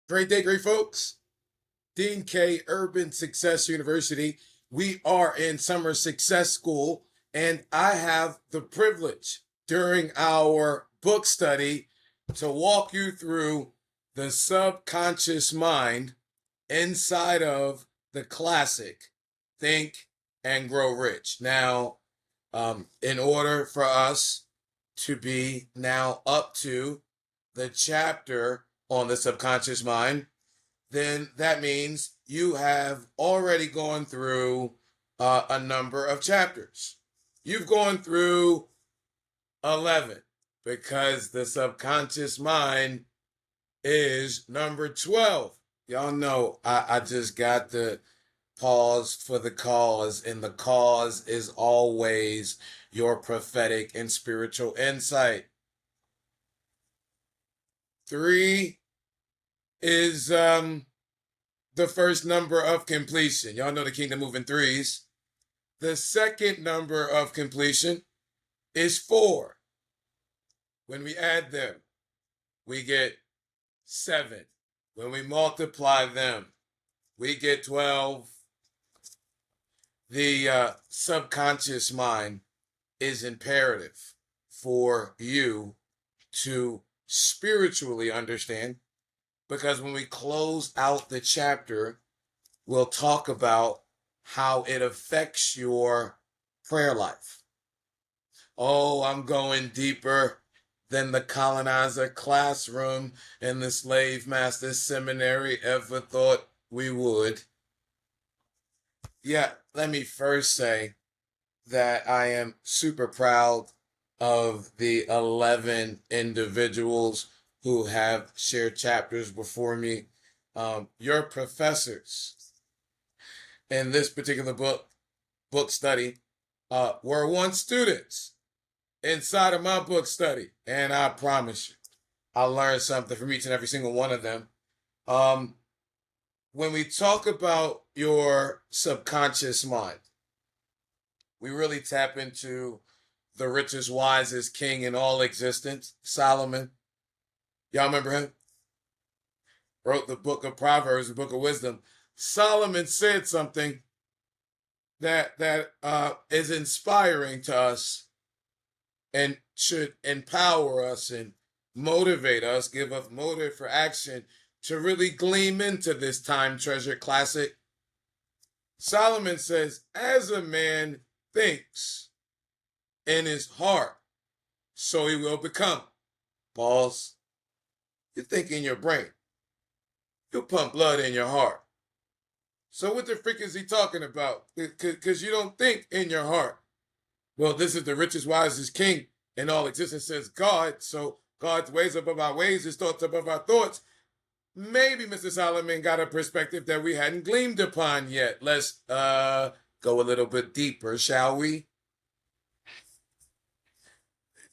Great day, great folks. Dean K, Urban Success University. We are in summer success school, and I have the privilege during our book study to walk you through the subconscious mind inside of the classic Think and Grow Rich. Now, in order for us to be now up to the chapter on the subconscious mind, then that means you have already gone through a number of chapters. You've gone through 11 because the subconscious mind is number 12. Y'all know I just got the pause for the cause, and the cause is always your prophetic and spiritual insight. 3 is the first number of completion. Y'all know the kingdom move in threes. The second number of completion is 4. When we add them, we get 7. When we multiply them, we get 12. The subconscious mind is imperative for you to spiritually understand, because when we close out the chapter, we'll talk about how it affects your prayer life. Oh, I'm going deeper than the colonizer classroom and the slave master seminary ever thought we would. Yeah, let me first say that I am super proud of the 11 individuals who have shared chapters before me. Your professors in this particular book study were once students inside of my book study, and I promise you, I learned something from each and every single one of them. When we talk about your subconscious mind, we really tap into the richest, wisest king in all existence, Solomon. Y'all remember him? Wrote the book of Proverbs, the book of wisdom. Solomon said something that is inspiring to us and should empower us and motivate us, give us motive for action to really gleam into this time-treasured classic. Solomon says, as a man thinks in his heart, so he will become. Pause. You think in your brain. You'll pump blood in your heart. So what the frick is he talking about? Because you don't think in your heart. Well, this is the richest, wisest king in all existence, says God. So God's ways above our ways, his thoughts above our thoughts. Maybe Mr. Solomon got a perspective that we hadn't gleamed upon yet. Let's go a little bit deeper, shall we?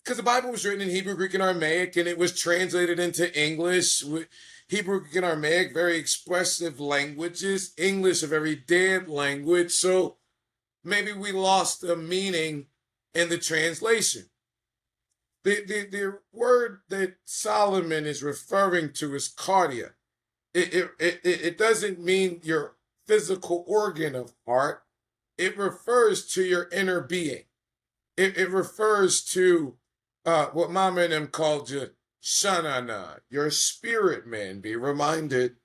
Because the Bible was written in Hebrew, Greek, and Aramaic, and it was translated into English. Hebrew, Greek, and Aramaic, very expressive languages. English, a very dead language. So maybe we lost the meaning in the translation. The word that Solomon is referring to is cardia. It doesn't mean your physical organ of heart. It refers to your inner being. It refers to what Mama and them called you shanana, your spirit man. Be reminded,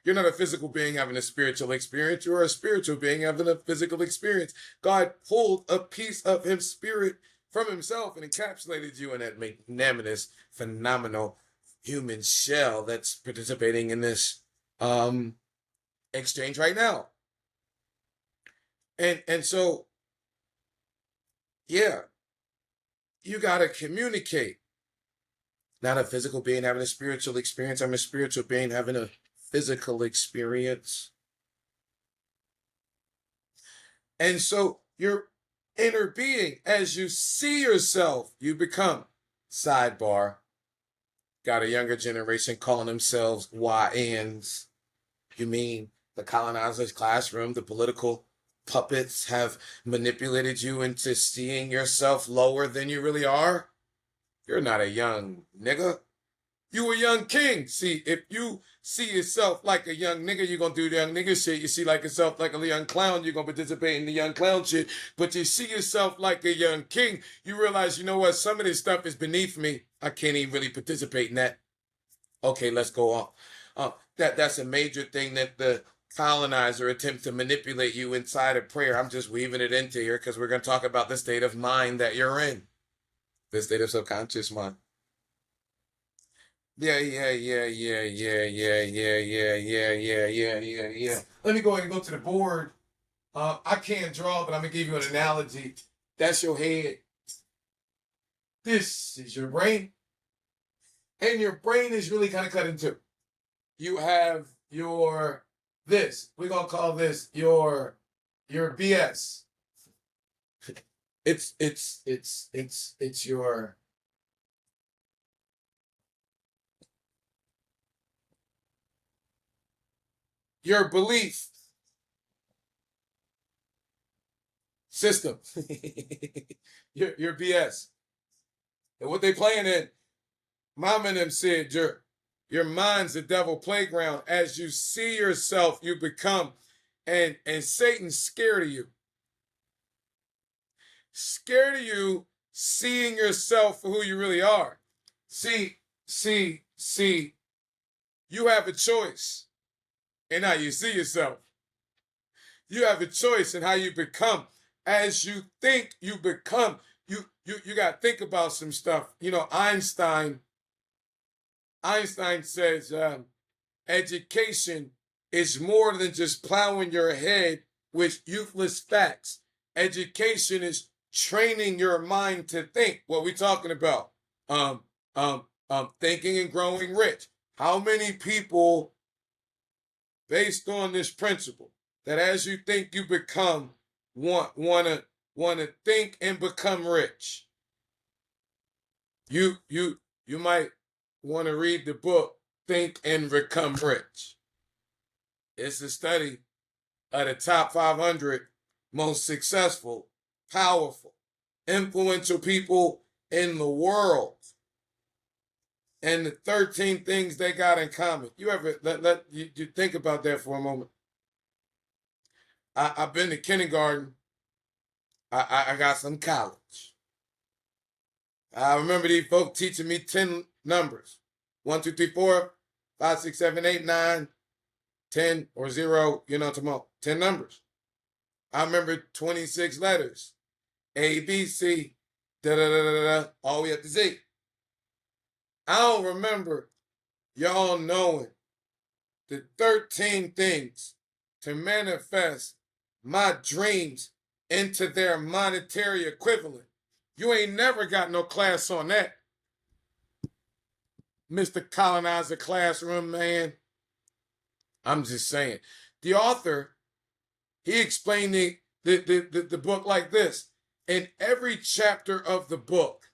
you're not a physical being having a spiritual experience. You're a spiritual being having a physical experience. God pulled a piece of his spirit from himself and encapsulated you in that magnanimous, phenomenal human shell that's participating in this exchange right now. And so, yeah, you got to communicate. Not a physical being having a spiritual experience. I'm a spiritual being having a physical experience. And so your inner being, as you see yourself, you become. Sidebar. Got a younger generation calling themselves YNs. You mean the colonizer's classroom, the political puppets have manipulated you into seeing yourself lower than you really are? You're not a young nigga. You a young king. See, if you see yourself like a young nigga, you're gonna do the young nigga shit. You see like yourself like a young clown, you're gonna participate in the young clown shit. But you see yourself like a young king, you realize, you know what, some of this stuff is beneath me. I can't even really participate in that. Okay, let's go on. That's a major thing that the colonizer attempts to manipulate you inside of prayer. I'm just weaving it into here because we're going to talk about the state of mind that you're in, the state of subconscious mind. Yeah. Let me go ahead and go to the board. I can't draw, but I'm gonna give you an analogy. That's your head. This is your brain, and your brain is really kind of cut in two. You have your this. We're gonna call this your BS. It's your belief system. your BS. And what they playing in, Mama and them said, your mind's the devil playground. As you see yourself, you become, and Satan's scared of you. Scared of you seeing yourself for who you really are. See, you have a choice in how you see yourself. You have a choice in how you become. As you think, you become. You got to think about some stuff. You know, Einstein says education is more than just plowing your head with useless facts. Education is training your mind to think. What we talking about? Thinking and growing rich. How many people, based on this principle, that as you think, you become, want to think and become rich? You might want to read the book Think and Become Rich. It's a study of the top 500 most successful, powerful, influential people in the world, and the 13 things they got in common. You ever let you think about that for a moment? I've been to kindergarten. I got some college. I remember these folks teaching me 10 numbers. 1, 2, 3, 4, 5, 6, 7, 8, 9, 10, or 0, you know, tomorrow. 10 numbers. I remember 26 letters. A, B, C, da da da da da, all the way up to Z. I don't remember y'all knowing the 13 things to manifest my dreams into their monetary equivalent. You ain't never got no class on that, Mr. Colonizer Classroom man. I'm just saying. The author, he explained the book like this. In every chapter of the book,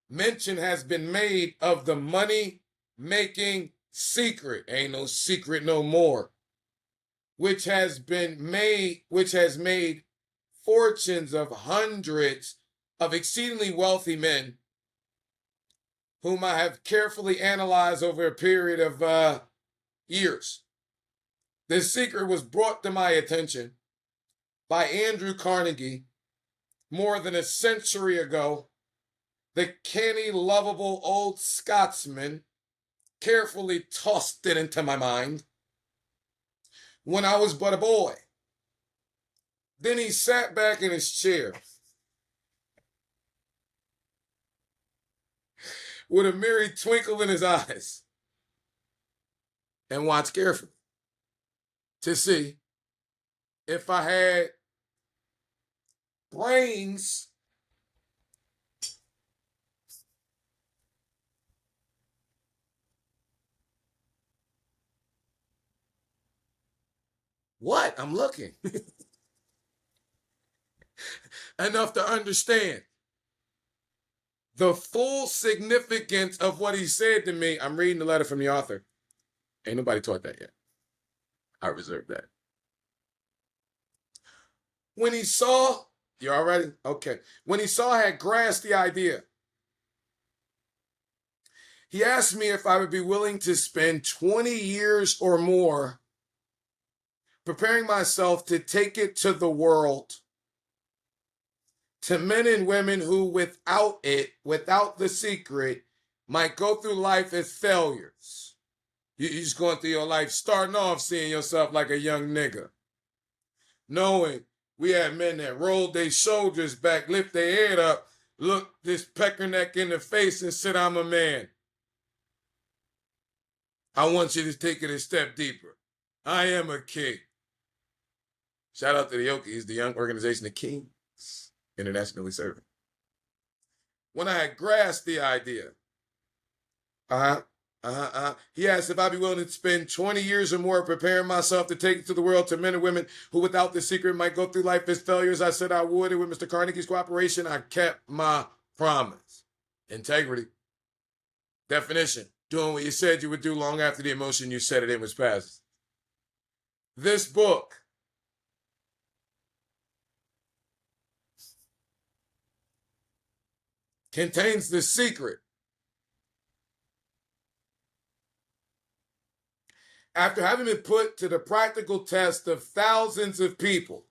mention has been made of the money-making secret. Ain't no secret no more. Which has made fortunes of hundreds of exceedingly wealthy men, whom I have carefully analyzed over a period of years. This secret was brought to my attention by Andrew Carnegie more than a century ago. The canny, lovable old Scotsman carefully tossed it into my mind when I was but a boy. Then he sat back in his chair with a merry twinkle in his eyes and watched carefully to see if I had brains what? I'm looking. Enough to understand the full significance of what he said to me. I'm reading the letter from the author. Ain't nobody taught that yet. I reserve that. When he saw, you all ready? Okay. When he saw I had grasped the idea, He asked me if I would be willing to spend 20 years or more preparing myself to take it to the world, to men and women who without the secret, might go through life as failures. You're just going through your life, starting off seeing yourself like a young nigga. Knowing we had men that rolled their shoulders back, lift their head up, look this peckerneck in the face and said, I'm a man. I want you to take it a step deeper. I am a king. Shout out to the Yokis, the young organization of kings, internationally serving. When I had grasped the idea, he asked if I'd be willing to spend 20 years or more preparing myself to take it to the world to men and women who without the secret might go through life as failures. I said I would, and with Mr. Carnegie's cooperation, I kept my promise. Integrity. Definition. Doing what you said you would do long after the emotion you said it in was past. This book contains the secret. After having been put to the practical test of thousands of people,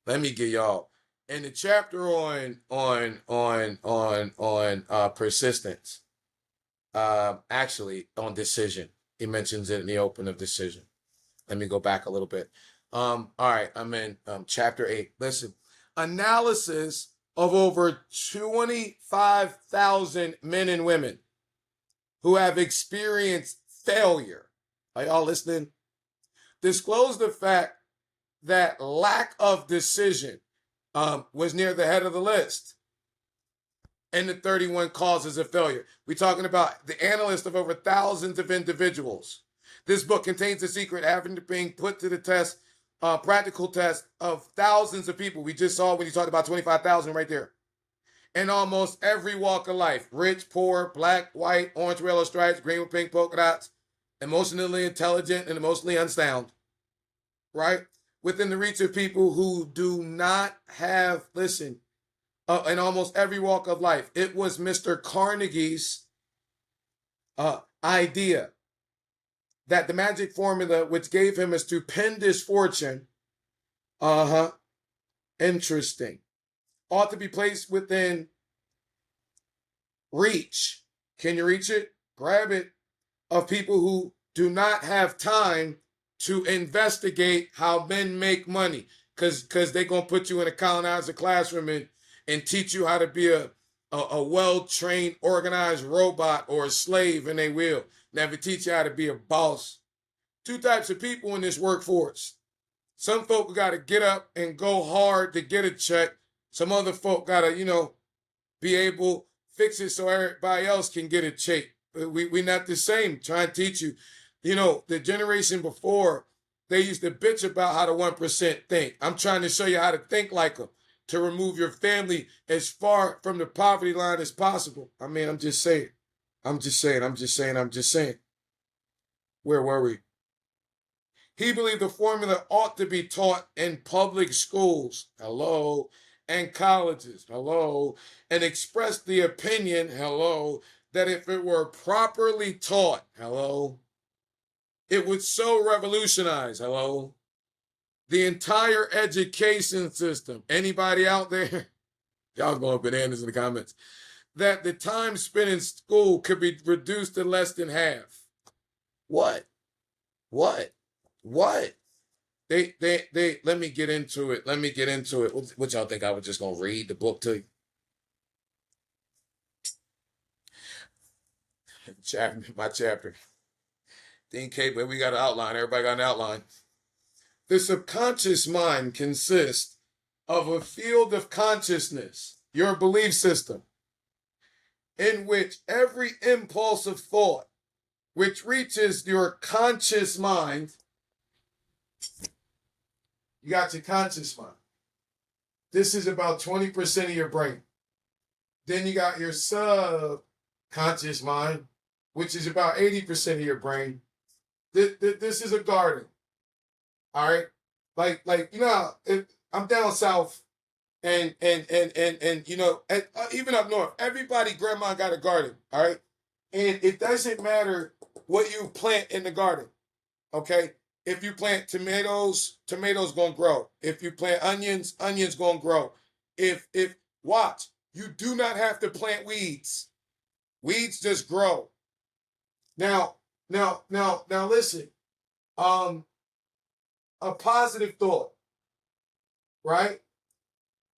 let me get y'all in the chapter on persistence. Actually, on decision, he mentions it in the open of decision. Let me go back a little bit. All right, I'm in chapter 8. Listen, analysis of over 25,000 men and women who have experienced failure. Are y'all listening? Disclosed the fact that lack of decision was near the head of the list in the 31 causes of failure. We're talking about the analyst of over thousands of individuals. This book contains the secret having being put to the test, practical test of thousands of people. We just saw when you talked about 25,000 right there. In almost every walk of life, rich, poor, black, white, orange, yellow stripes, green with pink polka dots, emotionally intelligent and emotionally unsound, right? Within the reach of people who do not have, listen, in almost every walk of life. It was Mr. Carnegie's idea that the magic formula, which gave him a stupendous fortune, interesting, ought to be placed within reach. Can you reach it? Grab it. Of people who do not have time to investigate how men make money, because they're going to put you in a colonizer classroom and teach you how to be a well-trained, organized robot or a slave, and they will never teach you how to be a boss. Two types of people in this workforce. Some folk got to get up and go hard to get a check. Some other folk got to, be able fix it so everybody else can get a check. We're not the same. Trying to teach you. The generation before, they used to bitch about how the 1% think. I'm trying to show you how to think like them, to remove your family as far from the poverty line as possible. I mean, I'm just saying. Where were we? He believed the formula ought to be taught in public schools. Hello. And colleges. Hello. And expressed the opinion. Hello. That if it were properly taught, hello, it would so revolutionize, hello, the entire education system. Anybody out there? Y'all going bananas in the comments. That the time spent in school could be reduced to less than half. What? They, let me get into it. What y'all think I was just going to read the book to you? My chapter. Dean K, but we got an outline. Everybody got an outline. The subconscious mind consists of a field of consciousness, your belief system, in which every impulse of thought which reaches your conscious mind, you got your conscious mind. This is about 20% of your brain. Then you got your subconscious mind, which is about 80% of your brain. This is a garden. All right? Like I'm down south and even up north, everybody, grandma got a garden, all right? And it doesn't matter what you plant in the garden. Okay? If you plant tomatoes, tomatoes gonna grow. If you plant onions, onions gonna grow. If watch, you do not have to plant weeds. Weeds just grow. Now, listen. A positive thought, right?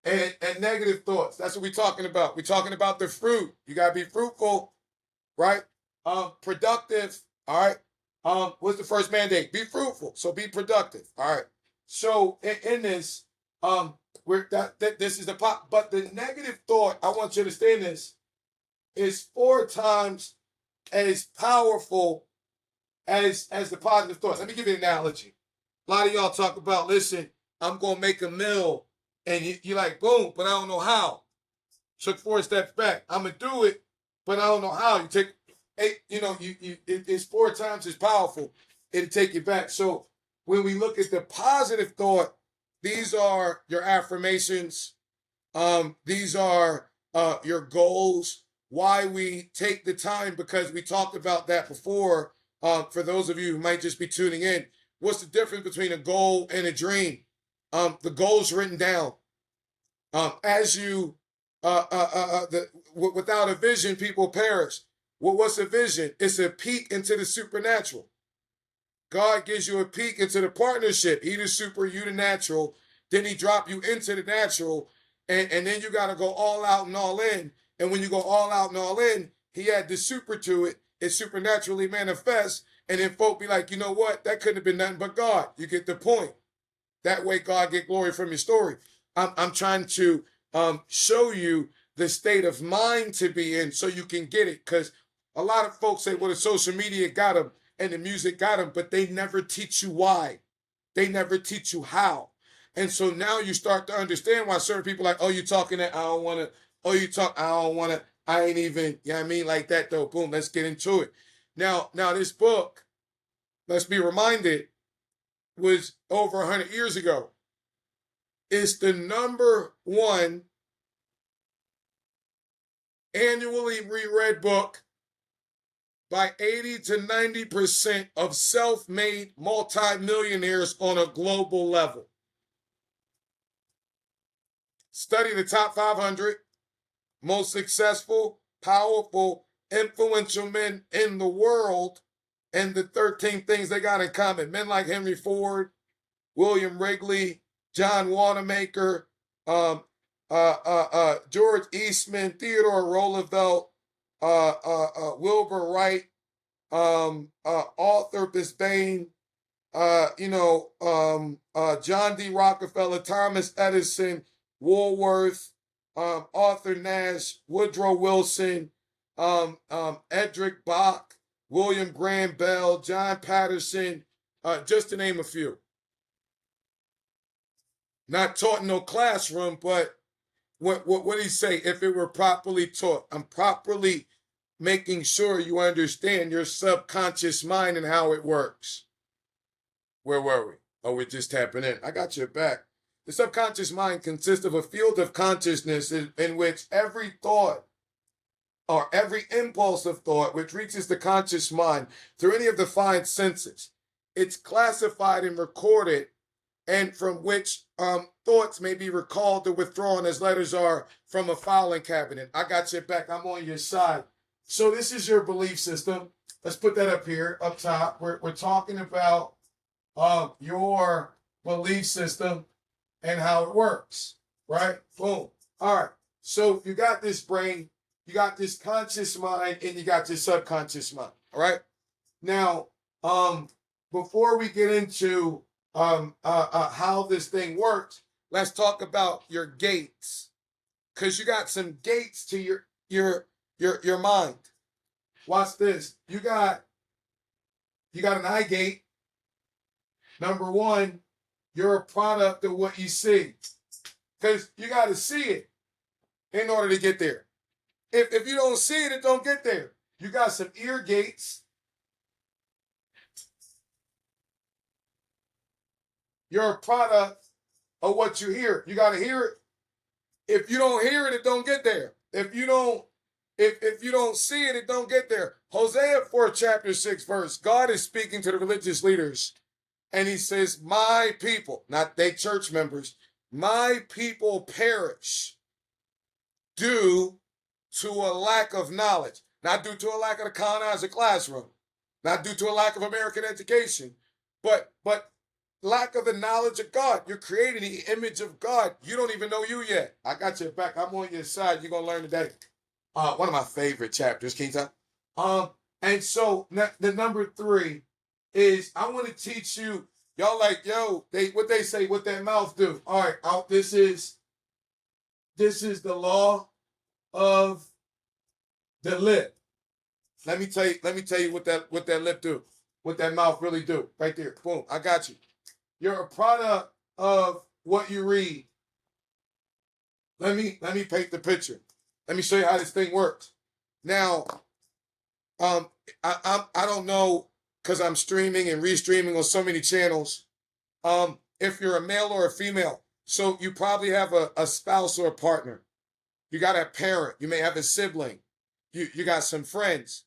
And negative thoughts. That's what we're talking about. We're talking about the fruit. You gotta be fruitful, right? Productive. All right. What's the first mandate? Be fruitful. So be productive. All right. So in this, this is the pop. But the negative thought, I want you to understand this, is 4 times as powerful as the positive thought. Let me give you an analogy. A lot of y'all talk about, listen, I'm gonna make a meal, and you're like, boom, but I don't know how. Took 4 steps back. I'm gonna do it, but I don't know how. You take 8, it's 4 times as powerful. It'll take you back. So when we look at the positive thought, these are your affirmations. These are your goals. Why we take the time, because we talked about that before. For those of you who might just be tuning in, what's the difference between a goal and a dream? The goal's written down. As you, without a vision, people perish. Well, what's a vision? It's a peek into the supernatural. God gives you a peek into the partnership. He the super, you the natural. Then he drop you into the natural, and then you got to go all out and all in. And when you go all out and all in, he add the super to it. It supernaturally manifests. And then folk be like, you know what? That couldn't have been nothing but God. You get the point. That way God get glory from your story. I'm trying to show you the state of mind to be in so you can get it. Because a lot of folks say, well, the social media got them and the music got them, but they never teach you why. They never teach you how. And so now you start to understand why certain people are like, oh, you talking that I don't want to. Oh, you talk, I don't want to. I ain't even, you know what I mean? Like that, though. Boom, let's get into it. Now this book, let's be reminded, was over 100 years ago. It's the #1 annually reread book by 80 to 90% of self-made multimillionaires on a global level. Study the top 500 most successful, powerful, influential men in the world and the 13 things they got in common. Men like Henry Ford, William Wrigley, John Wanamaker, George Eastman, Theodore Roosevelt, Wilbur Wright, Arthur Bisbane, John D. Rockefeller, Thomas Edison, Woolworth, Arthur Nash, Woodrow Wilson, Edric Bach, William Graham Bell, John Patterson, just to name a few. Not taught in no classroom, but what did he say? If it were properly taught, I'm properly making sure you understand your subconscious mind and how it works. Where were we? Oh, we're just tapping in. I got your back. The subconscious mind consists of a field of consciousness in which every thought or every impulse of thought which reaches the conscious mind through any of the 5 senses. It's classified and recorded, and from which thoughts may be recalled or withdrawn as letters are from a filing cabinet. I got your back. I'm on your side. So this is your belief system. Let's put that up here, up top. We're talking about your belief system and how it works, right? Boom. All right. So you got this brain, you got this conscious mind, and you got this subconscious mind. All right. Now, before we get into how this thing works, let's talk about your gates, because you got some gates to your mind. Watch this. You got an eye gate. #1, you're a product of what you see, because you got to see it in order to get there. If you don't see it, it don't get there. You got some ear gates. You're a product of what you hear. You got to hear it. If you don't hear it, it don't get there. If you don't If you don't see it, it don't get there. Hosea 4, chapter 6, verse. God is speaking to the religious leaders. And he says, my people, not they church members, my people perish due to a lack of knowledge. Not due to a lack of the colonizer classroom. Not due to a lack of American education. But lack of the knowledge of God. You're creating the image of God. You don't even know you yet. I got your back. I'm on your side. You're going to learn today. One of my favorite chapters, King Tom. And so the number 3 is I want to teach you. Y'all like, yo, what they say, what that mouth do. All right, this is the law of the lip. Let me tell you what that lip do, what that mouth really do. Right there. Boom. I got you. You're a product of what you read. Let me paint the picture. Let me show you how this thing works. Now, I don't know, because I'm streaming and restreaming on so many channels. If you're a male or a female, so you probably have a spouse or a partner. You got a parent. You may have a sibling. You got some friends.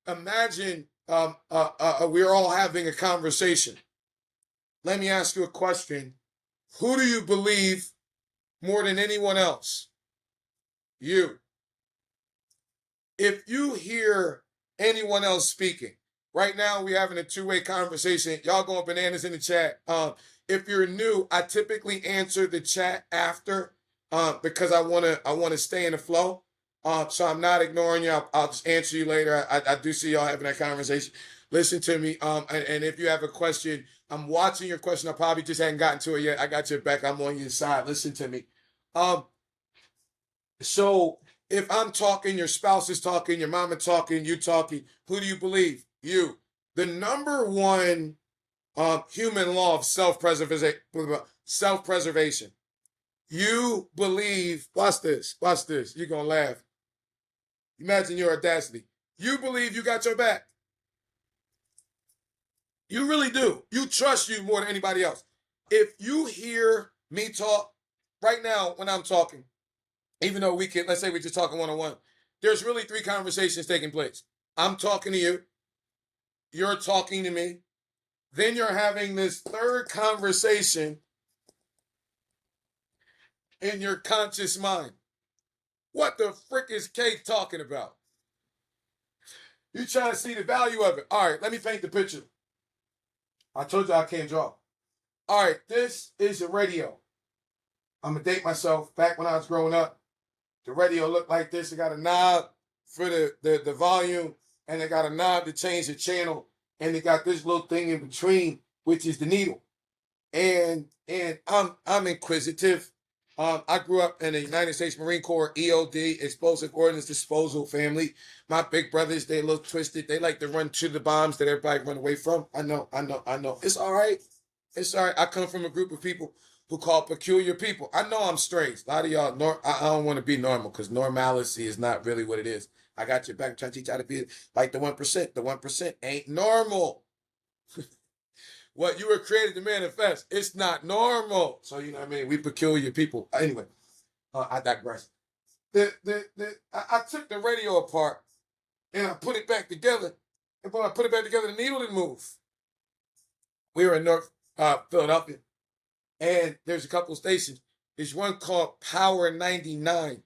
Imagine we're all having a conversation. Let me ask you a question. Who do you believe more than anyone else? You. If you hear anyone else speaking, right now we're having a two-way conversation. Y'all going bananas in the chat. If you're new, I typically answer the chat after because I wanna stay in the flow. So I'm not ignoring you. I'll just answer you later. I do see y'all having that conversation. Listen to me. And if you have a question, I'm watching your question. I probably just hadn't gotten to it yet. I got your back. I'm on your side. Listen to me. So if I'm talking, your spouse is talking, your mama talking, you talking, who do you believe? You. The number one human law of self-preservation. You believe, watch this, you're going to laugh. Imagine your audacity. You believe you got your back. You really do. You trust you more than anybody else. If you hear me talk right now when I'm talking, even though let's say we're just talking one-on-one, there's really 3 conversations taking place. I'm talking to you. You're talking to me. Then you're having this 3rd conversation in your conscious mind. What the frick is Kate talking about? You trying to see the value of it. All right, let me paint the picture. I told you I can't draw. All right, this is a radio. I'm going to date myself. Back when I was growing up, the radio looked like this. It got a knob for the volume, and it got a knob to change the channel, and it got this little thing in between, which is the needle. And I'm inquisitive. I grew up in the United States Marine Corps EOD, Explosive Ordnance Disposal family. My big brothers, they look twisted. They like to run to the bombs that everybody run away from. I know. It's all right. It's all right. I come from a group of people who call peculiar people. I know I'm strange. A lot of y'all, I don't want to be normal because normalcy is not really what it is. I got your back. I'm trying to teach you how to be like the 1%. The 1% ain't normal. What you were created to manifest, it's not normal. So, you know what I mean? We peculiar people. Anyway, I digress. I took the radio apart and I put it back together. And when I put it back together, the needle didn't move. We were in North Philadelphia, and there's a couple of stations. There's one called Power 99.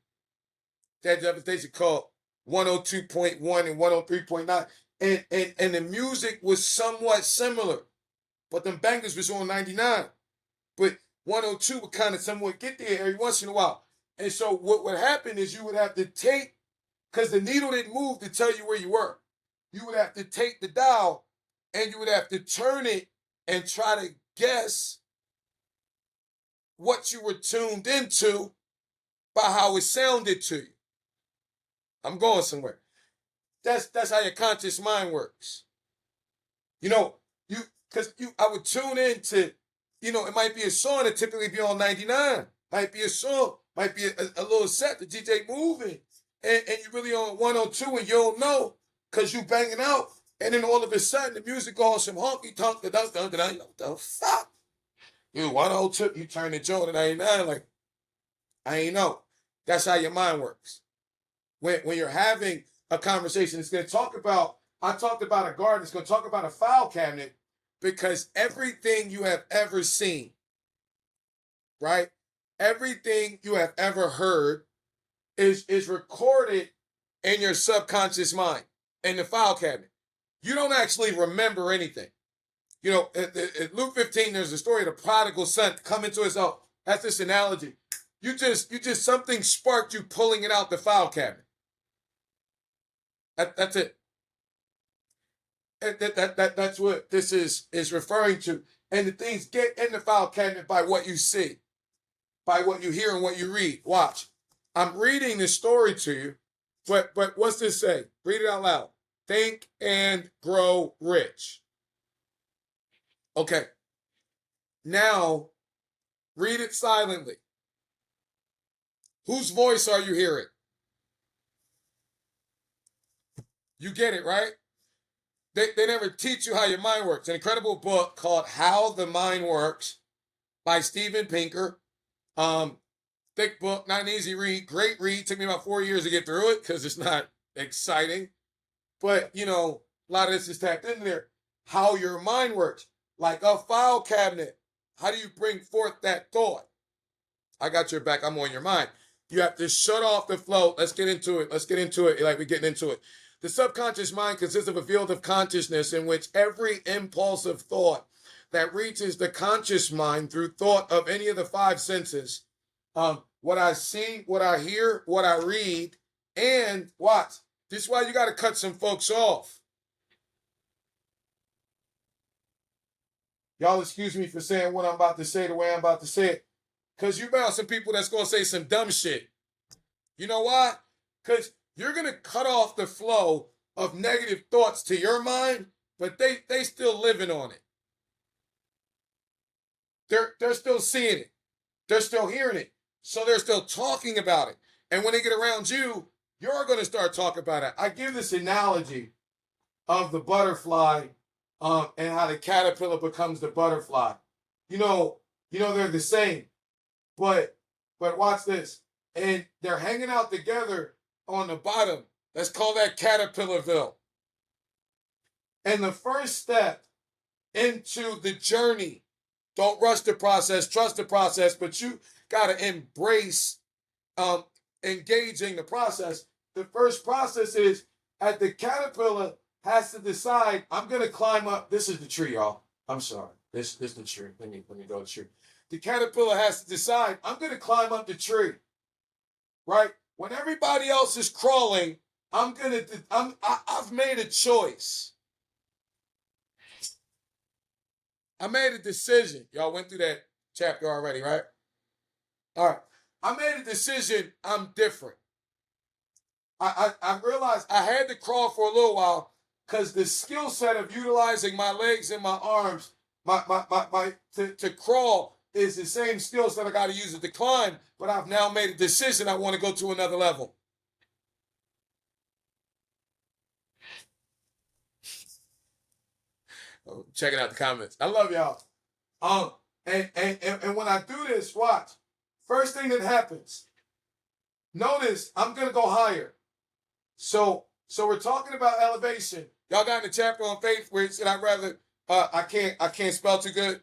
There's another station called 102.1 and 103.9. And the music was somewhat similar. But them bangers was on 99. But 102 would kind of somewhat get there every once in a while. And so what would happen is you would have to take, because the needle didn't move to tell you where you were. You would have to take the dial and you would have to turn it and try to guess what you were tuned into by how it sounded to you. I'm going somewhere. That's how your conscious mind works. You know, I would tune into, it might be a song that typically be on 99. Might be a song, might be a little set, the DJ moving. And you really on 102 and you don't know because you banging out. And then all of a sudden the music goes some honky tonk, what the fuck? You 102, you turn the joint to 99 like, I ain't know. That's how your mind works. when you're having a conversation, it's going to talk about, I talked about a garden, it's going to talk about a file cabinet, because everything you have ever seen, right? Everything you have ever heard is recorded in your subconscious mind, in the file cabinet. You don't actually remember anything. You know, at Luke 15, there's a story of the prodigal son coming to his own. That's this analogy. You just something sparked you pulling it out the file cabinet. That's it. That's what this is referring to. And the things get in the file cabinet by what you see, by what you hear and what you read. Watch. I'm reading this story to you, but what's this say? Read it out loud. Think and grow rich. Okay. Now, read it silently. Whose voice are you hearing? You get it, right? They never teach you how your mind works. An incredible book called How the Mind Works by Steven Pinker. Thick book, not an easy read. Great read. Took me about 4 years to get through it because it's not exciting. But, you know, a lot of this is tapped in there. How your mind works. Like a file cabinet. How do you bring forth that thought? I got your back. I'm on your mind. You have to shut off the flow. Let's get into it. Let's get into it like we're getting into it. The subconscious mind consists of a field of consciousness in which every impulsive thought that reaches the conscious mind through thought of any of the five senses, what I see, what I hear, what I read, and what? This is why you got to cut some folks off. Y'all excuse me for saying what I'm about to say the way I'm about to say it. Because you found some people that's going to say some dumb shit. You know why? Because you're going to cut off the flow of negative thoughts to your mind, but they still living on it. They're still seeing it. They're still hearing it. So they're still talking about it. And when they get around you, you're going to start talking about it. I give this analogy of the butterfly and how the caterpillar becomes the butterfly. You know they're the same. But watch this. And they're hanging out together on the bottom. Let's call that Caterpillarville. And the first step into the journey, don't rush the process, trust the process, but you got to embrace engaging the process. The first process is at the caterpillar has to decide, I'm going to climb up. This is the tree, y'all. I'm sorry. This is the tree. Let me go to the tree. The caterpillar has to decide, I'm going to climb up the tree, right? When everybody else is crawling, I've made a choice. I made a decision. Y'all went through that chapter already, right? All right. I made a decision. I'm different. I realized I had to crawl for a little while because the skill set of utilizing my legs and my arms, to crawl is the same skill set I got to use it to climb, but I've now made a decision I want to go to another level. Oh, checking out the comments. I love y'all. And when I do this, watch. First thing that happens, notice I'm gonna go higher. So we're talking about elevation. Y'all got in the chapter on faith where it said I can't spell too good.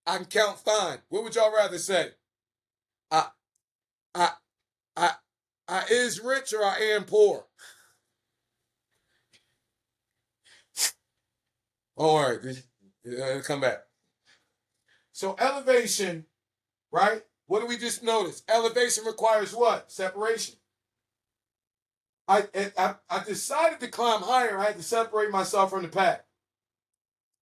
I can count fine. What would y'all rather say? I is rich or I am poor? All right, come back. So elevation, right? What do we just notice? Elevation requires what? Separation. I decided to climb higher. I had to separate myself from the pack.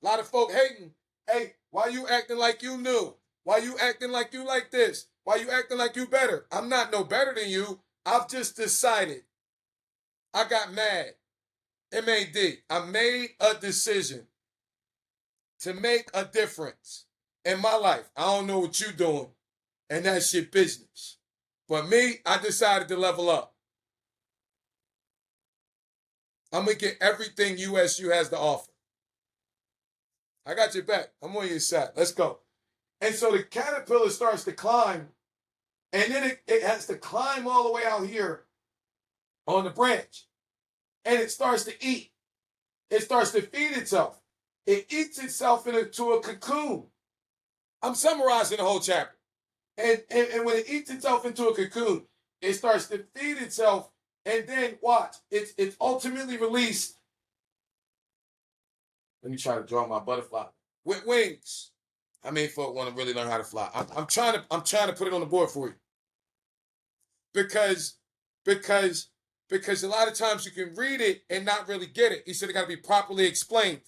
A lot of folk hating. Hey, why you acting like you knew? Why you acting like you like this? Why you acting like you better? I'm not no better than you. I've just decided. I got mad. MAD. I made a decision to make a difference in my life. I don't know what you're doing, and that's your business. But me, I decided to level up. I'm going to get everything USU has to offer. I got your back. I'm on your side. Let's go. And so the caterpillar starts to climb, and then it has to climb all the way out here. on the branch. And it starts to eat. It starts to feed itself. It eats itself into a cocoon. I'm summarizing the whole chapter. And when it eats itself into a cocoon, it starts to feed itself. And then watch, it's ultimately released. Let me try to draw my butterfly with wings. How many folk want to really learn how to fly? I'm trying to put it on the board for you. Because a lot of times you can read it and not really get it. He said it got to be properly explained.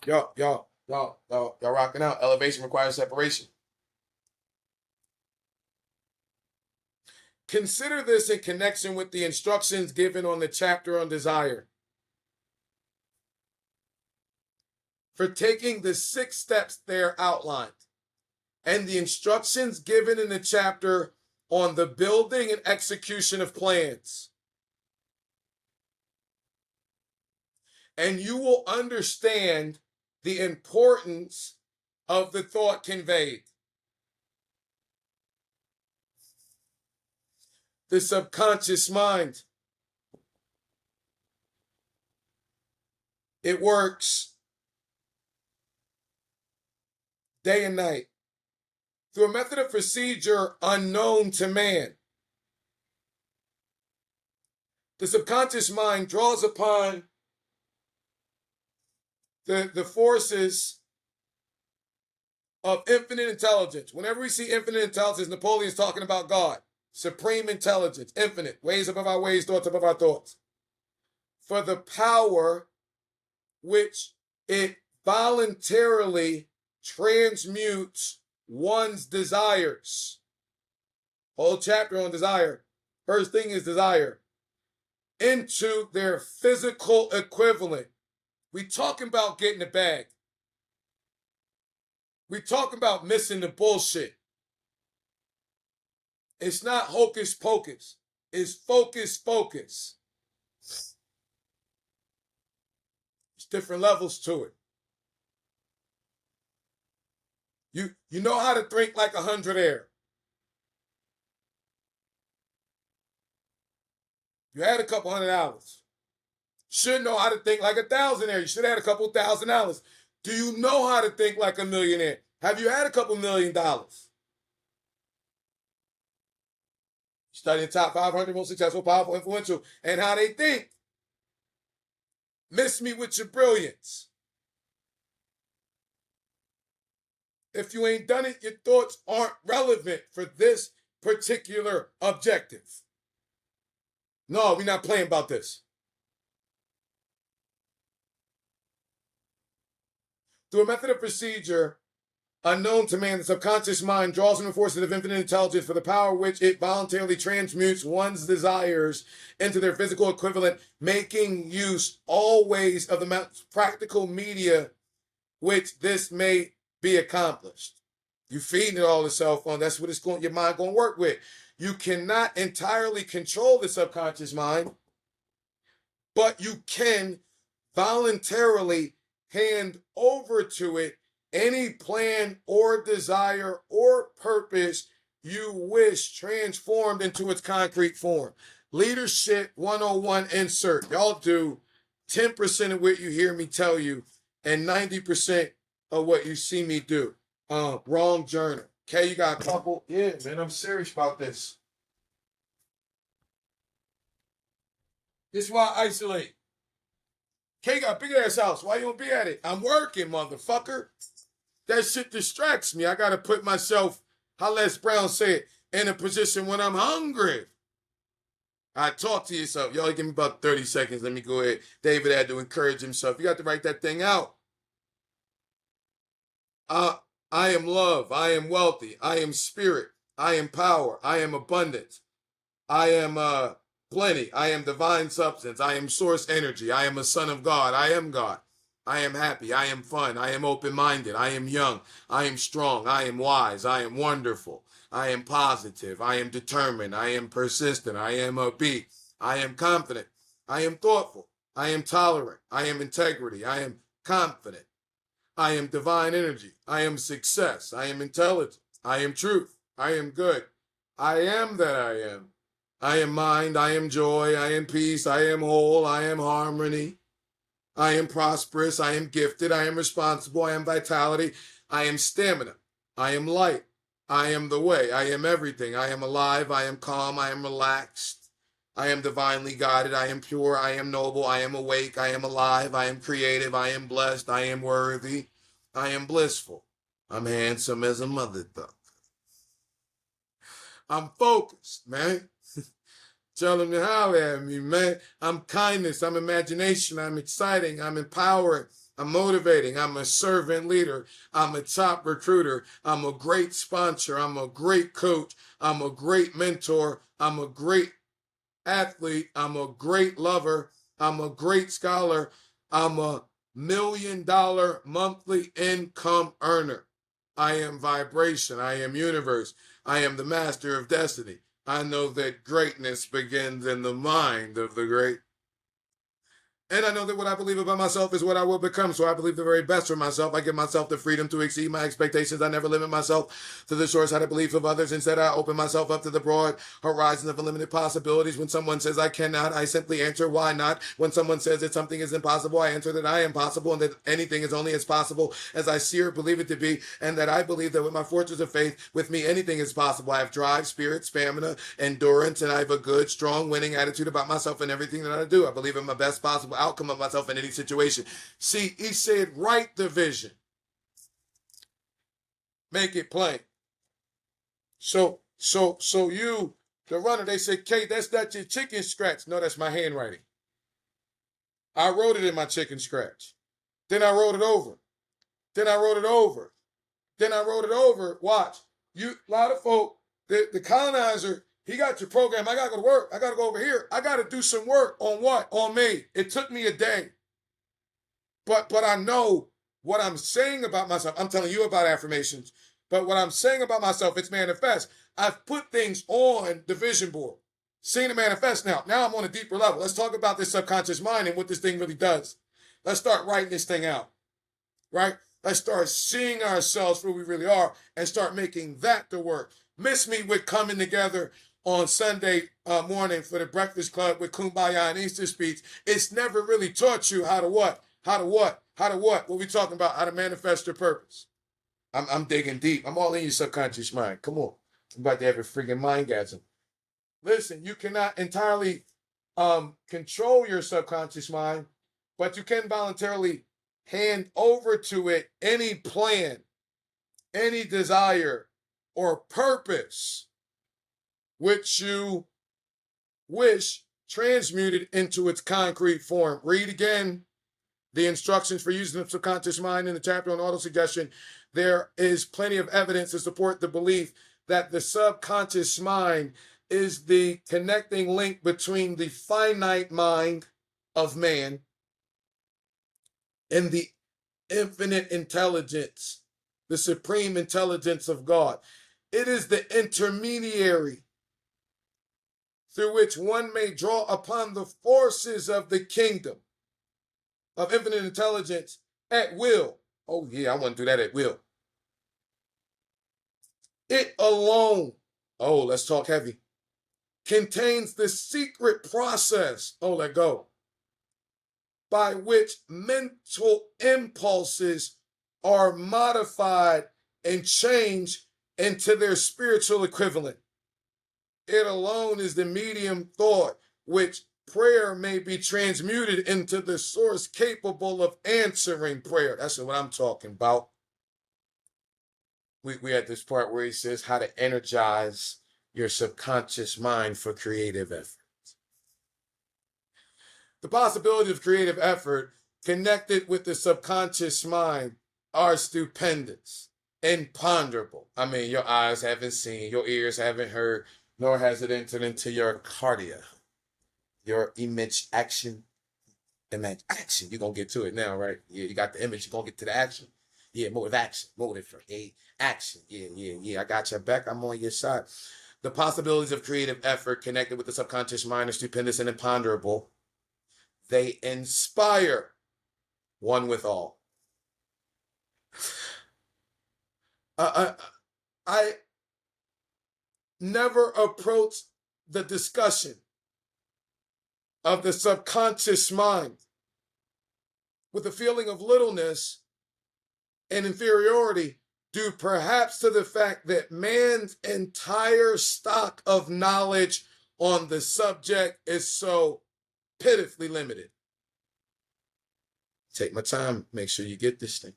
Y'all rocking out. Elevation requires separation. Consider this in connection with the instructions given on the chapter on desire. For taking the 6 steps there outlined and the instructions given in the chapter on the building and execution of plans. And you will understand the importance of the thought conveyed. The subconscious mind. It works day and night through a method of procedure unknown to man. The subconscious mind draws upon the forces of infinite intelligence. Whenever we see infinite intelligence, Napoleon's talking about God. Supreme intelligence, infinite, ways above our ways, thoughts above our thoughts. For the power which it voluntarily transmutes one's desires. Whole chapter on desire. First thing is desire. Into their physical equivalent. We talking about getting the bag. We talking about missing the bullshit. It's not hocus pocus. It's focus. There's different levels to it. You know how to think like 100 air. You had a couple $100. Should know how to think like 1,000 air. You should have had a couple $1,000. Do you know how to think like a millionaire? Have you had a couple $1 million? Studying top 500 most successful, powerful, influential, and how they think. Miss me with your brilliance. If you ain't done it, your thoughts aren't relevant for this particular objective. No, we're not playing about this. Through a method of procedure unknown to man, the subconscious mind draws on the forces of infinite intelligence for the power which it voluntarily transmutes one's desires into their physical equivalent, making use always of the practical media which this may be accomplished. You feeding it all the cell phone. That's what your mind going to work with. You cannot entirely control the subconscious mind, but you can voluntarily hand over to it any plan or desire or purpose you wish transformed into its concrete form. Leadership 101 insert. Y'all do 10% of what you hear me tell you and 90% of what you see me do. Wrong journal. Okay, you got a couple? Yeah, man, I'm serious about this. This is why I isolate. K got a big ass house. Why you don't be at it? I'm working, motherfucker. That shit distracts me. I got to put myself, how Les Brown said, in a position when I'm hungry. I talk to yourself. Y'all give me about 30 seconds. Let me go ahead. David had to encourage himself. You got to write that thing out. I am love. I am wealthy. I am spirit. I am power. I am abundance. I am plenty. I am divine substance. I am source energy. I am a son of God. I am God. I am happy. I am fun. I am open-minded. I am young. I am strong. I am wise. I am wonderful. I am positive. I am determined. I am persistent. I am upbeat. I am confident. I am thoughtful. I am tolerant. I am integrity. I am confident. I am divine energy. I am success. I am intelligence. I am truth. I am good. I am that I am. I am mind. I am joy. I am peace. I am whole. I am harmony. I am prosperous. I am gifted. I am responsible. I am vitality. I am stamina. I am light. I am the way. I am everything. I am alive. I am calm. I am relaxed. I am divinely guided. I am pure. I am noble. I am awake. I am alive. I am creative. I am blessed. I am worthy. I am blissful. I'm handsome as a mother duck. I'm focused, man. Tell them to holler at me, man. I'm kindness. I'm imagination. I'm exciting. I'm empowering. I'm motivating. I'm a servant leader. I'm a top recruiter. I'm a great sponsor. I'm a great coach. I'm a great mentor. I'm a great athlete. I'm a great lover. I'm a great scholar. I'm a $1,000,000 monthly income earner. I am vibration. I am universe. I am the master of destiny. I know that greatness begins in the mind of the great. And I know that what I believe about myself is what I will become. So I believe the very best for myself. I give myself the freedom to exceed my expectations. I never limit myself to the short sighted beliefs of others. Instead, I open myself up to the broad horizon of unlimited possibilities. When someone says I cannot, I simply answer, why not? When someone says that something is impossible, I answer that I am possible and that anything is only as possible as I see or believe it to be. And that I believe that with my fortress of faith, with me, anything is possible. I have drive, spirit, stamina, endurance, and I have a good, strong, winning attitude about myself and everything that I do. I believe in my best possible outcome of myself in any situation. See, he said, write the vision. Make it plain. So you, the runner, they said, Kate, that's not your chicken scratch. No, that's my handwriting. I wrote it in my chicken scratch. Then I wrote it over. Then I wrote it over. Then I wrote it over. Watch. A lot of folk, the colonizer, he got your program. I got to go to work. I got to go over here. I got to do some work on what? On me. It took me a day. But I know what I'm saying about myself. I'm telling you about affirmations. But what I'm saying about myself, it's manifest. I've put things on the vision board. Seeing it manifest now. Now I'm on a deeper level. Let's talk about this subconscious mind and what this thing really does. Let's start writing this thing out. Right? Let's start seeing ourselves for who we really are and start making that the work. Miss me with coming together on Sunday morning for the Breakfast Club with Kumbaya and Easter speech. It's never really taught you how to what? How to what? How to what? What we talking about? How to manifest your purpose. I'm digging deep. I'm all in your subconscious mind. Come on. I'm about to have a freaking mindgasm. Listen, you cannot entirely control your subconscious mind, but you can voluntarily hand over to it any plan, any desire, or purpose which you wish transmuted into its concrete form. Read again the instructions for using the subconscious mind in the chapter on autosuggestion. There is plenty of evidence to support the belief that the subconscious mind is the connecting link between the finite mind of man and the infinite intelligence, the supreme intelligence of God. It is the intermediary through which one may draw upon the forces of the kingdom of infinite intelligence at will. Oh yeah, I want to do that at will. It alone, oh, let's talk heavy, contains the secret process, oh, let go, by which mental impulses are modified and changed into their spiritual equivalent. It alone is the medium thought which prayer may be transmuted into the source capable of answering prayer. That's what I'm talking about. We at this part where he says how to energize your subconscious mind for creative effort. The possibility of creative effort connected with the subconscious mind are stupendous, imponderable. I mean, your eyes haven't seen, your ears haven't heard, nor has it entered into your cardia, your image action. Action. You're going to get to it now, right? Yeah, you got the image. You're going to get to the action. Yeah, motive action. Motive for action. Yeah. I got your back. I'm on your side. The possibilities of creative effort connected with the subconscious mind are stupendous and imponderable. They inspire one with all. I never approach the discussion of the subconscious mind with a feeling of littleness and inferiority due perhaps to the fact that man's entire stock of knowledge on the subject is so pitifully limited. Take my time, make sure you get this thing.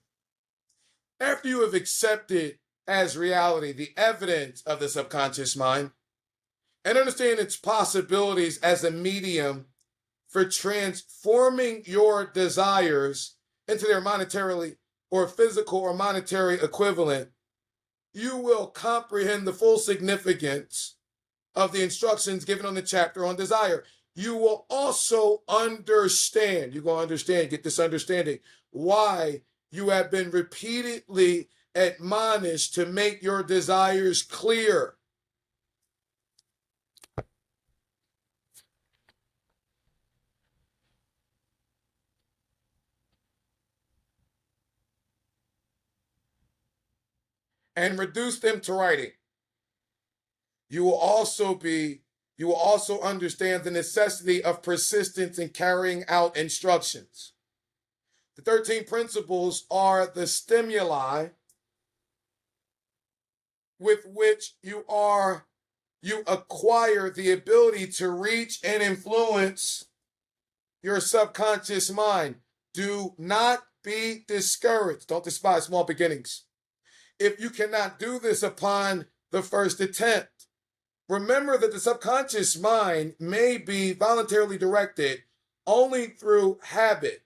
After you have accepted as reality the evidence of the subconscious mind and understand its possibilities as a medium for transforming your desires into their monetarily or physical or monetary equivalent, you will comprehend the full significance of the instructions given on the chapter on desire. You will also understand, you're going to understand, get this understanding, why you have been repeatedly admonished to make your desires clear. And reduce them to writing. You will also understand the necessity of persistence in carrying out instructions. The 13 principles are the stimuli with which you acquire the ability to reach and influence your subconscious mind. Do not be discouraged. Don't despise small beginnings. If you cannot do this upon the first attempt, remember that the subconscious mind may be voluntarily directed only through habit.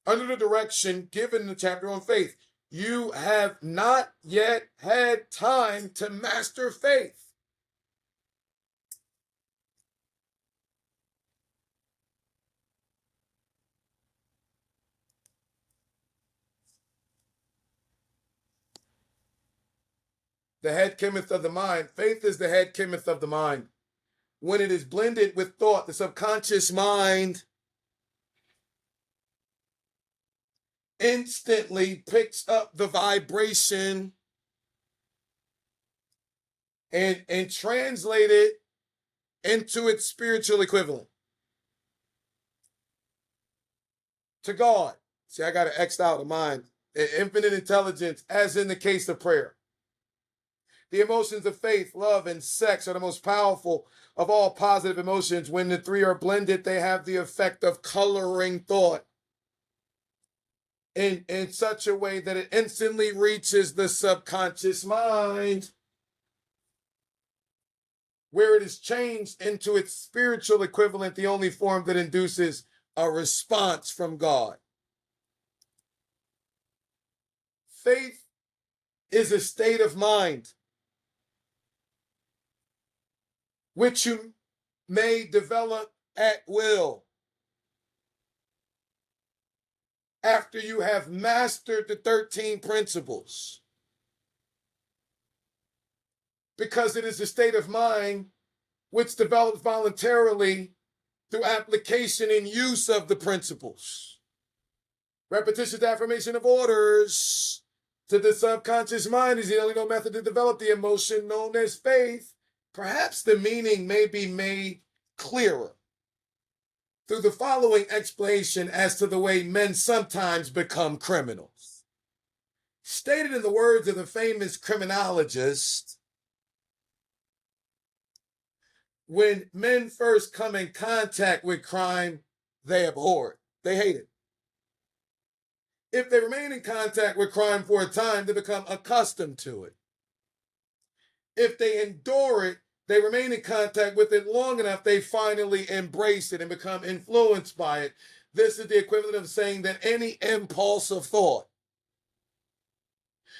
Under the direction given in the chapter on faith, you have not yet had time to master faith. The head chemist of the mind. Faith is the head chemist of the mind. When it is blended with thought, the subconscious mind instantly picks up the vibration and translate it into its spiritual equivalent. To God. See, I got to X out of mind. Infinite intelligence, as in the case of prayer. The emotions of faith, love, and sex are the most powerful of all positive emotions. When the three are blended, they have the effect of coloring thought in such a way that it instantly reaches the subconscious mind, where it is changed into its spiritual equivalent, the only form that induces a response from God. Faith is a state of mind which you may develop at will after you have mastered the 13 principles, because it is a state of mind which develops voluntarily through application and use of the principles. Repetitious affirmation of orders to the subconscious mind is the only known method to develop the emotion known as faith. Perhaps the meaning may be made clearer through the following explanation as to the way men sometimes become criminals. Stated in the words of the famous criminologist, when men first come in contact with crime, they abhor it. They hate it. If they remain in contact with crime for a time, they become accustomed to it. If they endure it, they remain in contact with it long enough, they finally embrace it and become influenced by it. This is the equivalent of saying that any impulse of thought,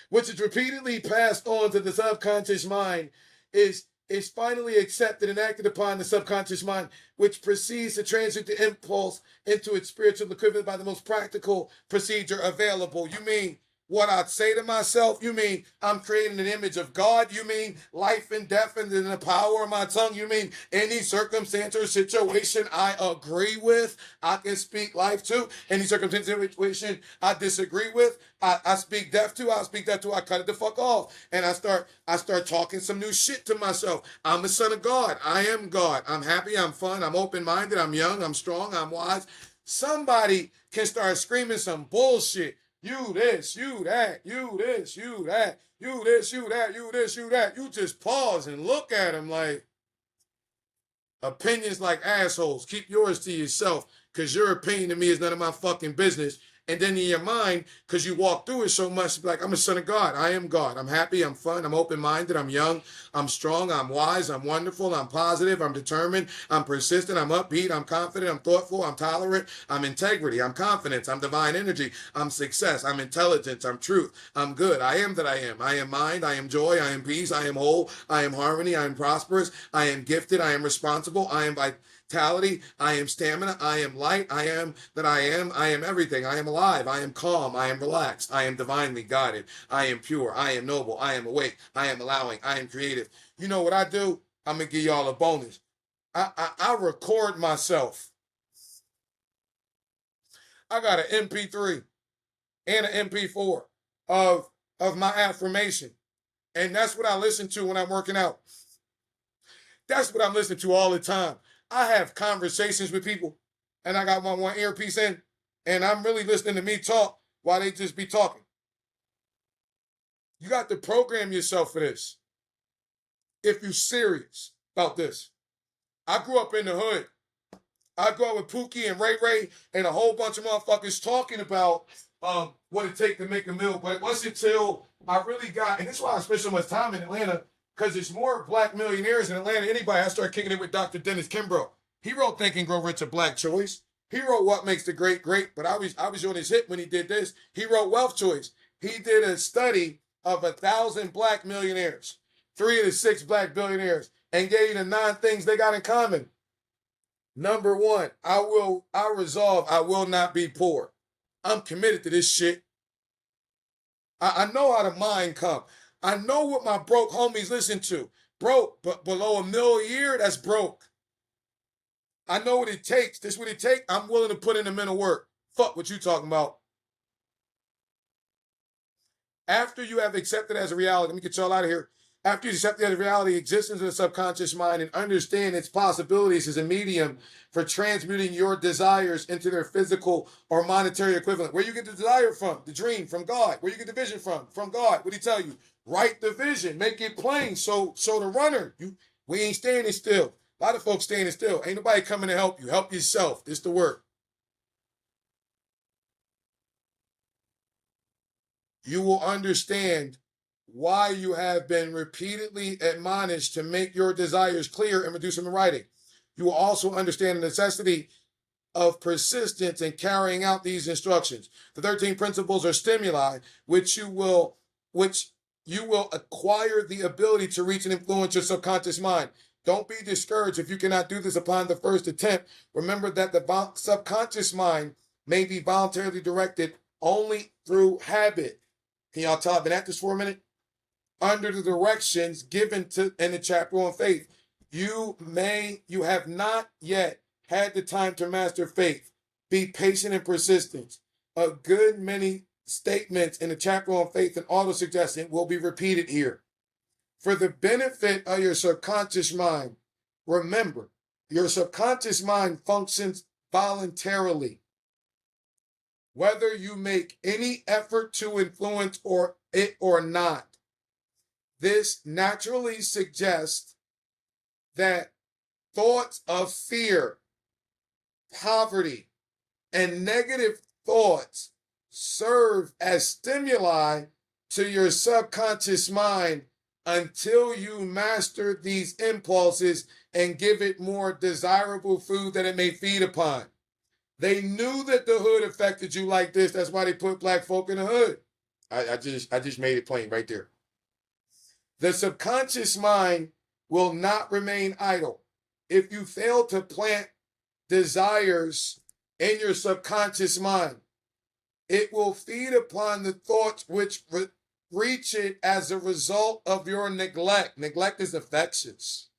which is repeatedly passed on to the subconscious mind, is finally accepted and acted upon the subconscious mind, which proceeds to translate the impulse into its spiritual equivalent by the most practical procedure available. You mean what I say to myself? You mean I'm creating an image of God? You mean life and death and in the power of my tongue? You mean any circumstance or situation I agree with, I can speak life to? Any circumstance or situation I disagree with, I speak death to. I speak death to. I cut it the fuck off. And I start talking some new shit to myself. I'm the son of God. I am God. I'm happy. I'm fun. I'm open-minded. I'm young. I'm strong. I'm wise. Somebody can start screaming some bullshit. You this, you that, you this, you that, you this, you that, you this, you that. You just pause and look at them like, opinions like assholes. Keep yours to yourself, because your opinion to me is none of my fucking business. And then in your mind, because you walk through it so much, like, I'm a son of God. I am God. I'm happy. I'm fun. I'm open-minded. I'm young. I'm strong. I'm wise. I'm wonderful. I'm positive. I'm determined. I'm persistent. I'm upbeat. I'm confident. I'm thoughtful. I'm tolerant. I'm integrity. I'm confidence. I'm divine energy. I'm success. I'm intelligence. I'm truth. I'm good. I am that I am. I am mind. I am joy. I am peace. I am whole. I am harmony. I am prosperous. I am gifted. I am responsible. I am vitality. I am stamina. I am light. I am that I am. I am everything. I am alive. I am calm. I am relaxed. I am divinely guided. I am pure. I am noble. I am awake. I am allowing. I am creative. You know what I do? I'm going to give y'all a bonus. I record myself. I got an MP3 and an MP4 of my affirmation. And that's what I listen to when I'm working out. That's what I'm listening to all the time. I have conversations with people, and I got my one earpiece in, and I'm really listening to me talk while they just be talking. You got to program yourself for this if you're serious about this. I grew up in the hood. I grew up with Pookie and Ray Ray and a whole bunch of motherfuckers talking about what it takes to make a meal. But it wasn't until I really got, and this is why I spent so much time in Atlanta, because there's more black millionaires in Atlanta than anybody. I started kicking it with Dr. Dennis Kimbrough. He wrote Think and Grow Rich, a Black Choice. He wrote What Makes the Great Great, but I was on his hip when he did this. He wrote Wealth Choice. He did a study of 1,000 black millionaires, 3 of the 6 black billionaires, and gave you the 9 things they got in common. Number 1, I resolve I will not be poor. I'm committed to this shit. I know how the mind come. I know what my broke homies listen to. Broke, but below $1 million a year, that's broke. I know what it takes. This is what it takes. I'm willing to put in the mental work. Fuck what you talking about. After you have accepted as a reality, let me get y'all out of here. After you accept as a reality, existence of the subconscious mind and understand its possibilities as a medium for transmuting your desires into their physical or monetary equivalent. Where you get the desire from? The dream, from God. Where you get the vision from? From God. What did he tell you? Write the vision. Make it plain. So the runner, we ain't standing still. A lot of folks standing still. Ain't nobody coming to help you. Help yourself. This the work. You will understand why you have been repeatedly admonished to make your desires clear and reduce them in writing. You will also understand the necessity of persistence in carrying out these instructions. The 13 principles are stimuli which you will acquire the ability to reach and influence your subconscious mind. Don't be discouraged if you cannot do this upon the first attempt. Remember that the subconscious mind may be voluntarily directed only through habit. Can y'all tell I've been at this for a minute? Under the directions given in the chapter on faith. You have not yet had the time to master faith. Be patient and persistent. A good many statements in the chapter on faith and auto-suggestion will be repeated here. For the benefit of your subconscious mind, remember, your subconscious mind functions voluntarily. Whether you make any effort to influence it or not. This naturally suggests that thoughts of fear, poverty, and negative thoughts serve as stimuli to your subconscious mind until you master these impulses and give it more desirable food that it may feed upon. They knew that the hood affected you like this. That's why they put black folk in the hood. I just made it plain right there. The subconscious mind will not remain idle. If you fail to plant desires in your subconscious mind, It will feed upon the thoughts which reach it as a result of your neglect. Neglect is infectious.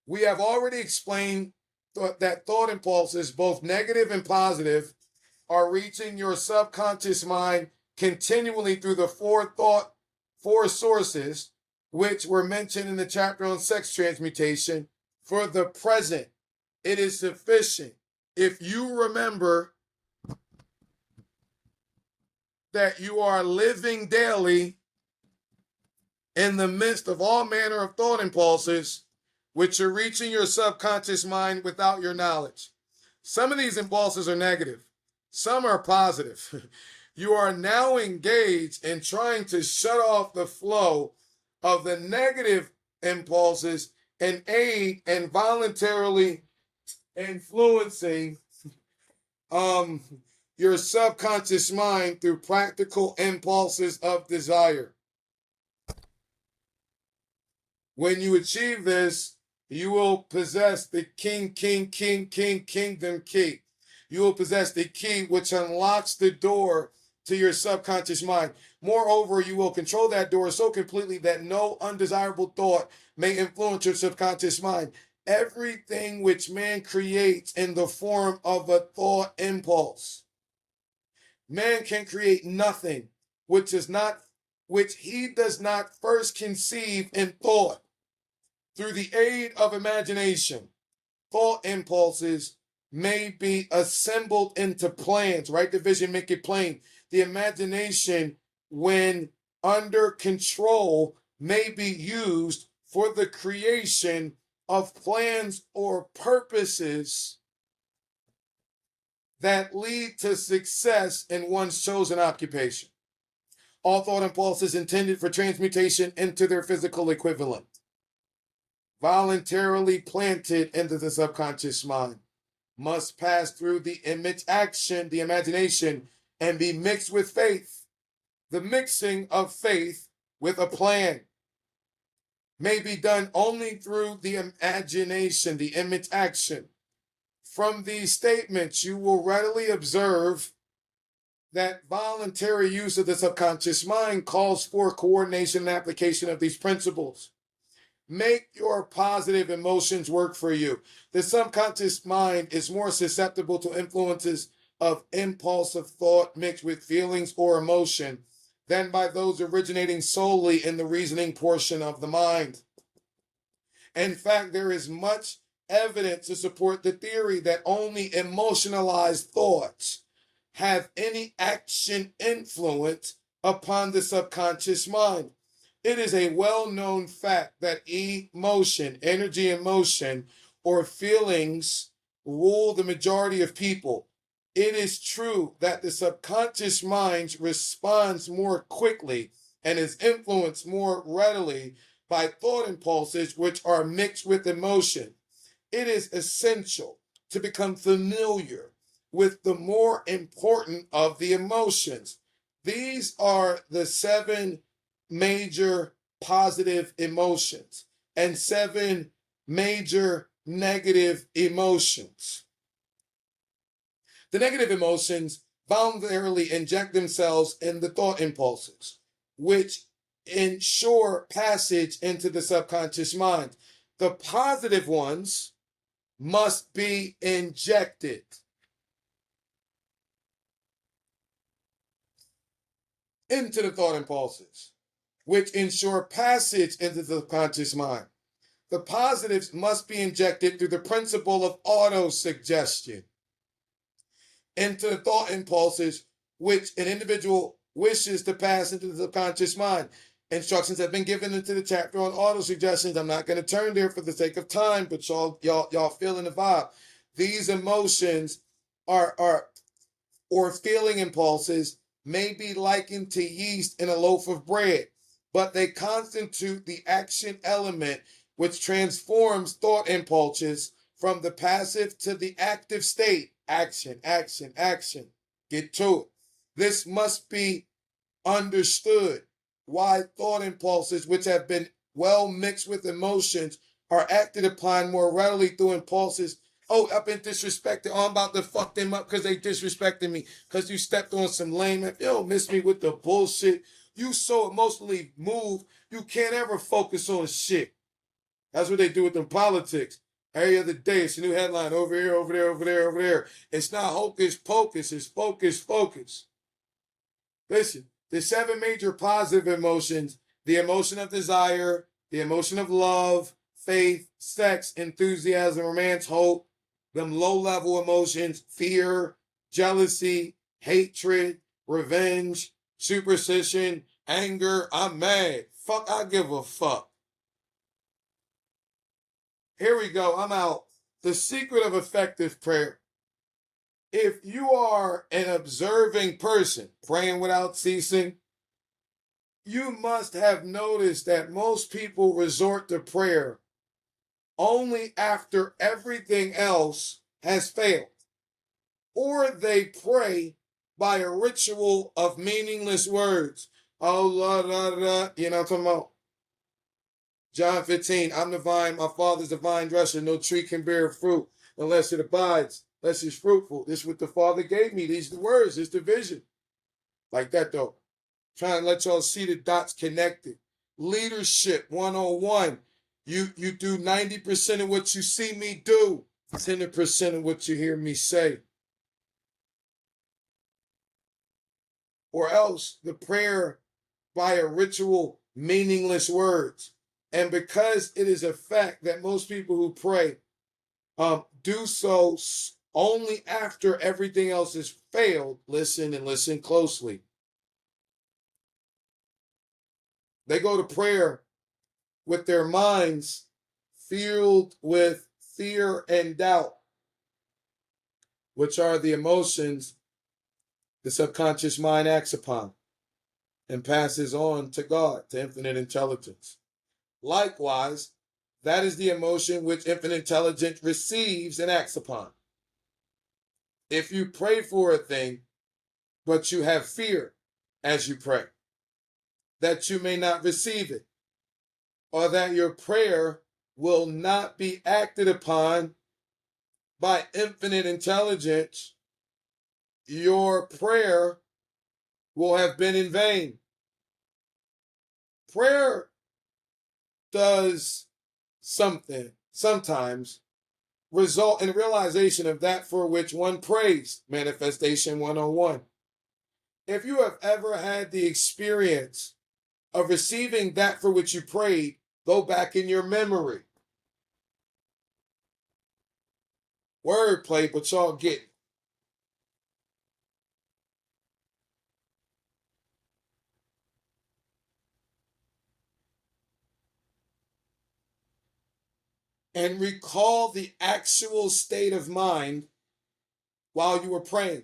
We have already explained that thought impulses, both negative and positive, are reaching your subconscious mind continually through the four sources, which were mentioned in the chapter on sex transmutation. For the present, it is sufficient if you remember that you are living daily in the midst of all manner of thought impulses, which are reaching your subconscious mind without your knowledge. Some of these impulses are negative. Some are positive. You are now engaged in trying to shut off the flow of the negative impulses and aid in voluntarily influencing your subconscious mind through practical impulses of desire. When you achieve this, you will possess the kingdom key. You will possess the key which unlocks the door to your subconscious mind. Moreover, you will control that door so completely that no undesirable thought may influence your subconscious mind. Everything which man creates in the form of a thought impulse. Man can create nothing which he does not first conceive in thought. Through the aid of imagination, thought impulses may be assembled into plans. Right division, make it plain. The imagination, when under control, may be used for the creation of plans or purposes that lead to success in one's chosen occupation. All thought impulses intended for transmutation into their physical equivalent, voluntarily planted into the subconscious mind, must pass through the image action, the imagination, and be mixed with faith. The mixing of faith with a plan may be done only through the imagination, the image action. From these statements, you will readily observe that voluntary use of the subconscious mind calls for coordination and application of these principles. Make your positive emotions work for you. The subconscious mind is more susceptible to influences of impulsive thought mixed with feelings or emotion than by those originating solely in the reasoning portion of the mind. In fact, there is much evidence to support the theory that only emotionalized thoughts have any action influence upon the subconscious mind. It is a well-known fact that emotion, energy in motion, or feelings rule the majority of people. It is true that the subconscious mind responds more quickly and is influenced more readily by thought impulses which are mixed with emotion. It is essential to become familiar with the more important of the emotions. These are the 7 major positive emotions and 7 major negative emotions. The negative emotions voluntarily inject themselves in the thought impulses, which ensure passage into the subconscious mind. The positive ones must be injected into the thought impulses, which ensure passage into the subconscious mind. The positives must be injected through the principle of auto-suggestion into the thought impulses which an individual wishes to pass into the subconscious mind. Instructions have been given into the chapter on auto-suggestions. I'm not going to turn there for the sake of time, but y'all feeling the vibe. These emotions or feeling impulses may be likened to yeast in a loaf of bread, but they constitute the action element which transforms thought impulses from the passive to the active state. Action, action, action. Get to it. This must be understood. Why thought impulses, which have been well mixed with emotions, are acted upon more readily through impulses Oh, I've been disrespected. Oh, I'm about to fuck them up because they disrespected me. Because you stepped on some lame. You don't miss me with the bullshit. You so emotionally moved, you can't ever focus on shit. That's what they do with them politics. Every other day, it's a new headline. Over here, over there, over there, over there. It's not hocus pocus. It's focus, focus. Listen, the 7 major positive emotions, the emotion of desire, the emotion of love, faith, sex, enthusiasm, romance, hope, them low-level emotions, fear, jealousy, hatred, revenge, superstition, anger, I'm mad. Fuck, I give a fuck. Here we go, I'm out. The secret of effective prayer. If you are an observing person, praying without ceasing, you must have noticed that most people resort to prayer only after everything else has failed. Or they pray by a ritual of meaningless words. Oh, la, la, la, you know what I'm talking about? John 15, I'm the vine, my father's the vine dresser. No tree can bear fruit unless it abides, unless it's fruitful. This is what the Father gave me. These are the words, this is the vision. Like that, though. Trying to let y'all see the dots connected. Leadership 101. You do 90% of what you see me do, 10% of what you hear me say. Or else the prayer by a ritual, meaningless words. And because it is a fact that most people who pray do so only after everything else has failed, listen and listen closely. They go to prayer with their minds filled with fear and doubt, which are the emotions the subconscious mind acts upon and passes on to God, to infinite intelligence. Likewise, that is the emotion which infinite intelligence receives and acts upon. If you pray for a thing, but you have fear as you pray, that you may not receive it, or that your prayer will not be acted upon by infinite intelligence, your prayer will have been in vain. Prayer does something, sometimes result in realization of that for which one prays. Manifestation 101. If you have ever had the experience of receiving that for which you prayed, go back in your memory. Wordplay, but y'all get it. And recall the actual state of mind while you were praying.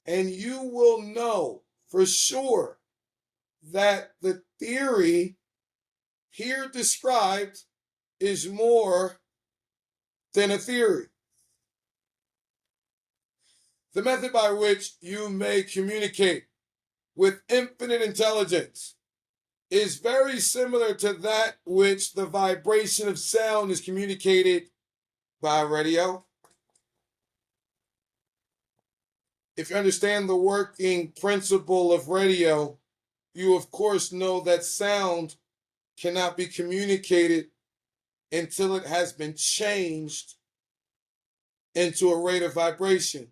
And you will know for sure that the theory here described is more than a theory. The method by which you may communicate with infinite intelligence is very similar to that which the vibration of sound is communicated by radio. If you understand the working principle of radio, you of course know that sound cannot be communicated until it has been changed into a rate of vibration,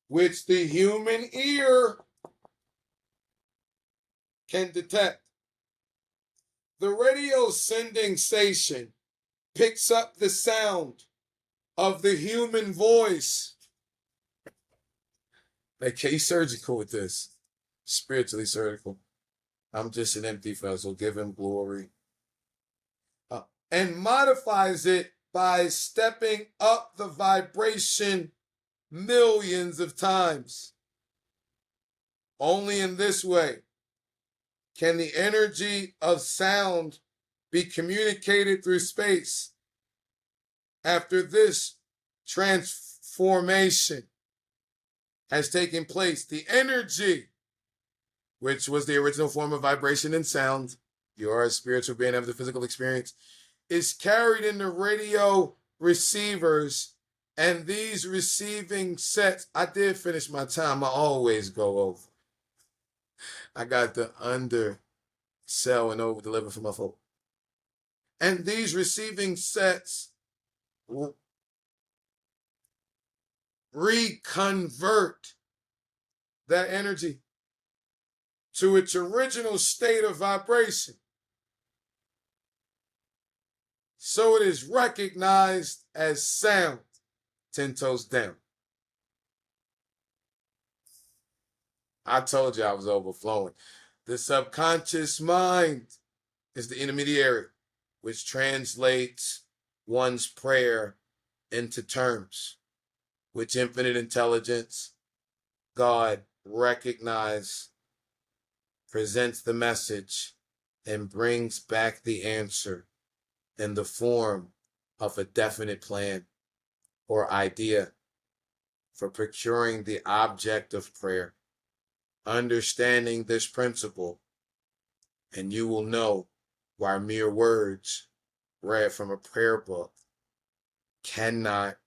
which the human ear can detect. The radio sending station picks up the sound of the human voice. Like, he's surgical with this. Spiritually surgical. I'm just an empty vessel. Give him glory. And modifies it by stepping up the vibration millions of times. Only in this way can the energy of sound be communicated through space. After this transformation has taken place, the energy, which was the original form of vibration and sound, you are a spiritual being of the physical experience, is carried in the radio receivers And these receiving sets, I did finish my time. I always go over. I got the undersell and over deliver for my folk. And these receiving sets reconvert that energy to its original state of vibration. So it is recognized as sound, 10 toes down. I told you I was overflowing. The subconscious mind is the intermediary, which translates one's prayer into terms, which infinite intelligence, God, recognize, presents the message, and brings back the answer in the form of a definite plan or idea for procuring the object of prayer. Understanding this principle, and you will know why mere words read from a prayer book cannot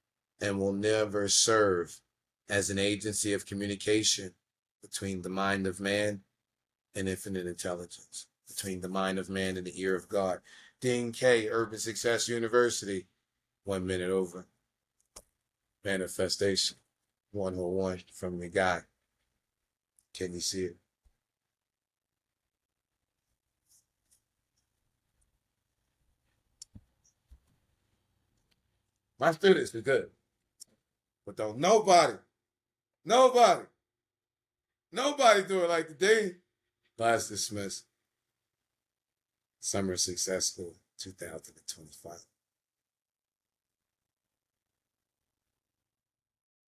and will never serve as an agency of communication between the mind of man and infinite intelligence, between the mind of man and the ear of God. Dean K, Urban Success University, 1 minute over. Manifestation 101 from the guy. Can you see it? My students are good. But don't nobody do it like the Dean. Class dismissed. Summer Success School 2025.